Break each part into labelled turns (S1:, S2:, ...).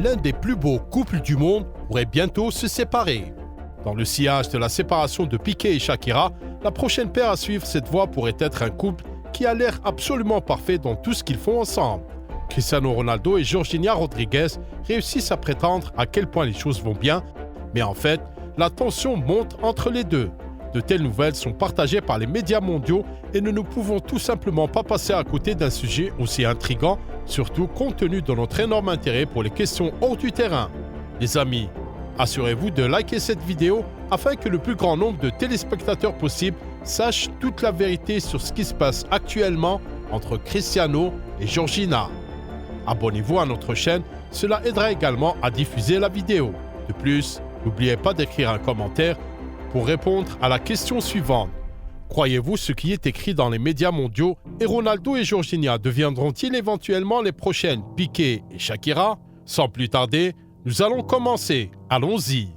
S1: L'un des plus beaux couples du monde pourrait bientôt se séparer. Dans le sillage de la séparation de Piqué et Shakira, la prochaine paire à suivre cette voie pourrait être un couple qui a l'air absolument parfait dans tout ce qu'ils font ensemble. Cristiano Ronaldo et Georgina Rodríguez réussissent à prétendre à quel point les choses vont bien, mais en fait, la tension monte entre les deux. De telles nouvelles sont partagées par les médias mondiaux et nous ne pouvons tout simplement pas passer à côté d'un sujet aussi intrigant, surtout compte tenu de notre énorme intérêt pour les questions hors du terrain. Les amis, assurez-vous de liker cette vidéo afin que le plus grand nombre de téléspectateurs possible sachent toute la vérité sur ce qui se passe actuellement entre Cristiano et Georgina. Abonnez-vous à notre chaîne, cela aidera également à diffuser la vidéo. De plus, n'oubliez pas d'écrire un commentaire pour répondre à la question suivante. Croyez-vous ce qui est écrit dans les médias mondiaux et Ronaldo et Georgina deviendront-ils éventuellement les prochaines Piqué et Shakira? Sans plus tarder, nous allons commencer. Allons-y.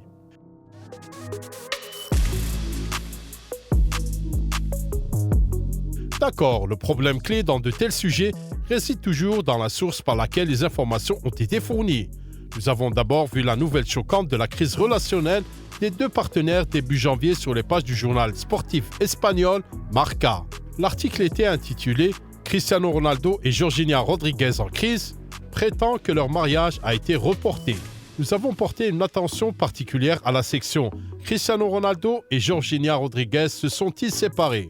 S1: D'accord, le problème clé dans de tels sujets réside toujours dans la source par laquelle les informations ont été fournies. Nous avons d'abord vu la nouvelle choquante de la crise relationnelle des deux partenaires début janvier sur les pages du journal sportif espagnol Marca. L'article était intitulé « Cristiano Ronaldo et Georgina Rodríguez en crise » prétend que leur mariage a été reporté. Nous avons porté une attention particulière à la section « Cristiano Ronaldo et Georgina Rodríguez se sont-ils séparés ?»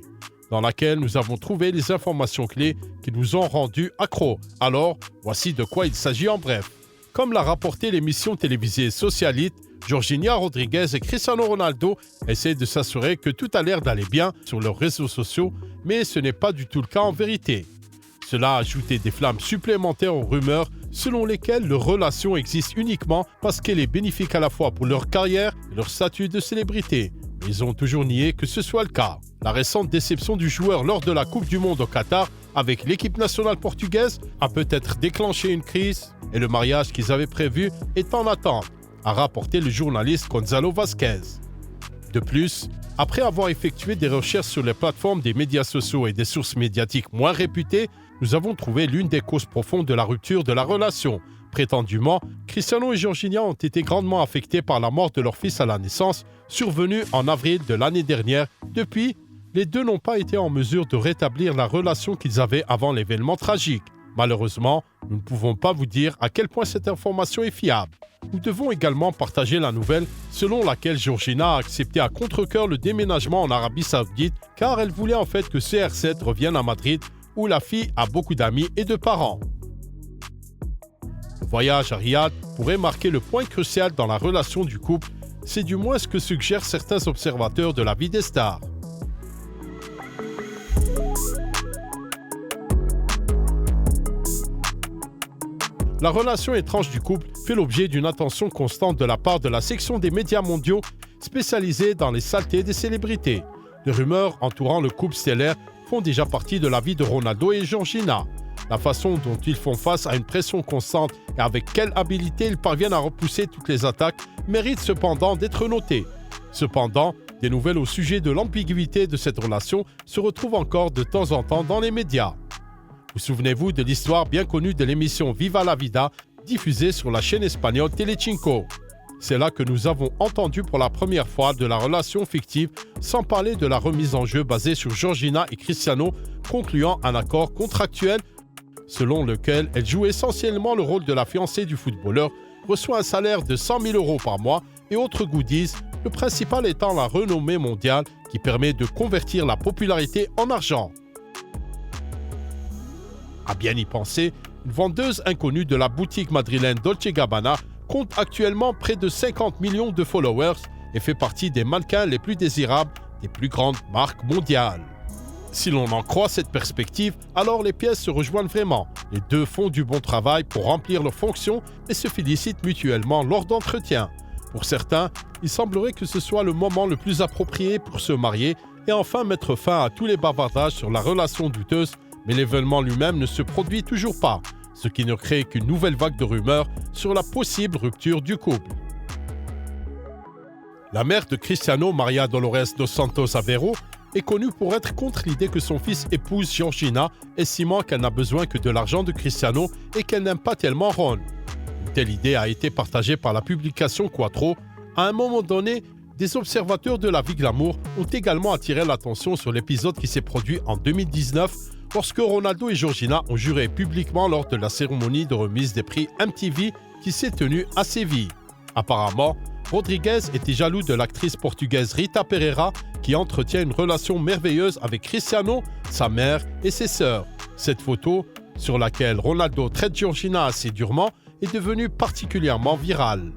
S1: dans laquelle nous avons trouvé les informations clés qui nous ont rendus accros. Alors, voici de quoi il s'agit en bref. Comme l'a rapporté l'émission télévisée Socialite, Georgina Rodríguez et Cristiano Ronaldo essaient de s'assurer que tout a l'air d'aller bien sur leurs réseaux sociaux, mais ce n'est pas du tout le cas en vérité. Cela a ajouté des flammes supplémentaires aux rumeurs selon lesquelles leur relation existe uniquement parce qu'elle est bénéfique à la fois pour leur carrière et leur statut de célébrité. Mais ils ont toujours nié que ce soit le cas. La récente déception du joueur lors de la Coupe du Monde au Qatar avec l'équipe nationale portugaise a peut-être déclenché une crise et le mariage qu'ils avaient prévu est en attente, a rapporté le journaliste Gonzalo Vázquez. De plus, après avoir effectué des recherches sur les plateformes des médias sociaux et des sources médiatiques moins réputées, nous avons trouvé l'une des causes profondes de la rupture de la relation. Prétendument, Cristiano et Georgina ont été grandement affectés par la mort de leur fils à la naissance, survenue en avril de l'année dernière. Depuis, les deux n'ont pas été en mesure de rétablir la relation qu'ils avaient avant l'événement tragique. Malheureusement, nous ne pouvons pas vous dire à quel point cette information est fiable. Nous devons également partager la nouvelle selon laquelle Georgina a accepté à contre-cœur le déménagement en Arabie Saoudite car elle voulait en fait que CR7 revienne à Madrid où la fille a beaucoup d'amis et de parents. Le voyage à Riyad pourrait marquer le point crucial dans la relation du couple, c'est du moins ce que suggèrent certains observateurs de la vie des stars. La relation étrange du couple fait l'objet d'une attention constante de la part de la section des médias mondiaux spécialisée dans les saletés des célébrités. Les rumeurs entourant le couple stellaire font déjà partie de la vie de Ronaldo et Georgina. La façon dont ils font face à une pression constante et avec quelle habileté ils parviennent à repousser toutes les attaques mérite cependant d'être notée. Cependant, des nouvelles au sujet de l'ambiguïté de cette relation se retrouvent encore de temps en temps dans les médias. Vous souvenez-vous de l'histoire bien connue de l'émission Viva la Vida, diffusée sur la chaîne espagnole Telecinco. C'est là que nous avons entendu pour la première fois de la relation fictive, sans parler de la remise en jeu basée sur Georgina et Cristiano, concluant un accord contractuel selon lequel elle joue essentiellement le rôle de la fiancée du footballeur, reçoit un salaire de 100 000 € par mois et autres goodies, le principal étant la renommée mondiale qui permet de convertir la popularité en argent. À bien y penser, une vendeuse inconnue de la boutique madrilène Dolce & Gabbana compte actuellement près de 50 millions de followers et fait partie des mannequins les plus désirables des plus grandes marques mondiales. Si l'on en croit cette perspective, alors les pièces se rejoignent vraiment. Les deux font du bon travail pour remplir leurs fonctions et se félicitent mutuellement lors d'entretiens. Pour certains, il semblerait que ce soit le moment le plus approprié pour se marier et enfin mettre fin à tous les bavardages sur la relation douteuse, mais l'événement lui-même ne se produit toujours pas, ce qui ne crée qu'une nouvelle vague de rumeurs sur la possible rupture du couple. La mère de Cristiano, Maria Dolores dos Santos Aveiro, est connue pour être contre l'idée que son fils épouse Georgina, estimant qu'elle n'a besoin que de l'argent de Cristiano et qu'elle n'aime pas tellement Ron. Une telle idée a été partagée par la publication Quattro. À un moment donné, des observateurs de la vie glamour ont également attiré l'attention sur l'épisode qui s'est produit en 2019 lorsque Ronaldo et Georgina ont juré publiquement lors de la cérémonie de remise des prix MTV qui s'est tenue à Séville. Apparemment, Rodriguez était jaloux de l'actrice portugaise Rita Pereira qui entretient une relation merveilleuse avec Cristiano, sa mère et ses sœurs. Cette photo, sur laquelle Ronaldo traite Georgina assez durement, est devenue particulièrement virale.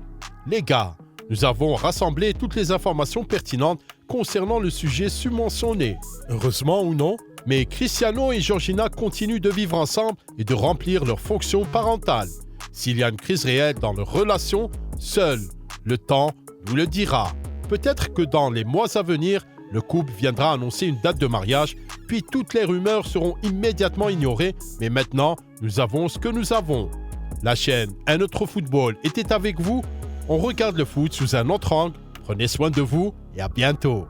S1: Les gars, nous avons rassemblé toutes les informations pertinentes concernant le sujet submentionné. Heureusement ou non, mais Cristiano et Georgina continuent de vivre ensemble et de remplir leurs fonctions parentales. S'il y a une crise réelle dans leur relation, seul le temps nous le dira. Peut-être que dans les mois à venir, le couple viendra annoncer une date de mariage, puis toutes les rumeurs seront immédiatement ignorées, mais maintenant, nous avons ce que nous avons. La chaîne Un autre football était avec vous. On regarde le foot sous un autre angle. Prenez soin de vous et à bientôt.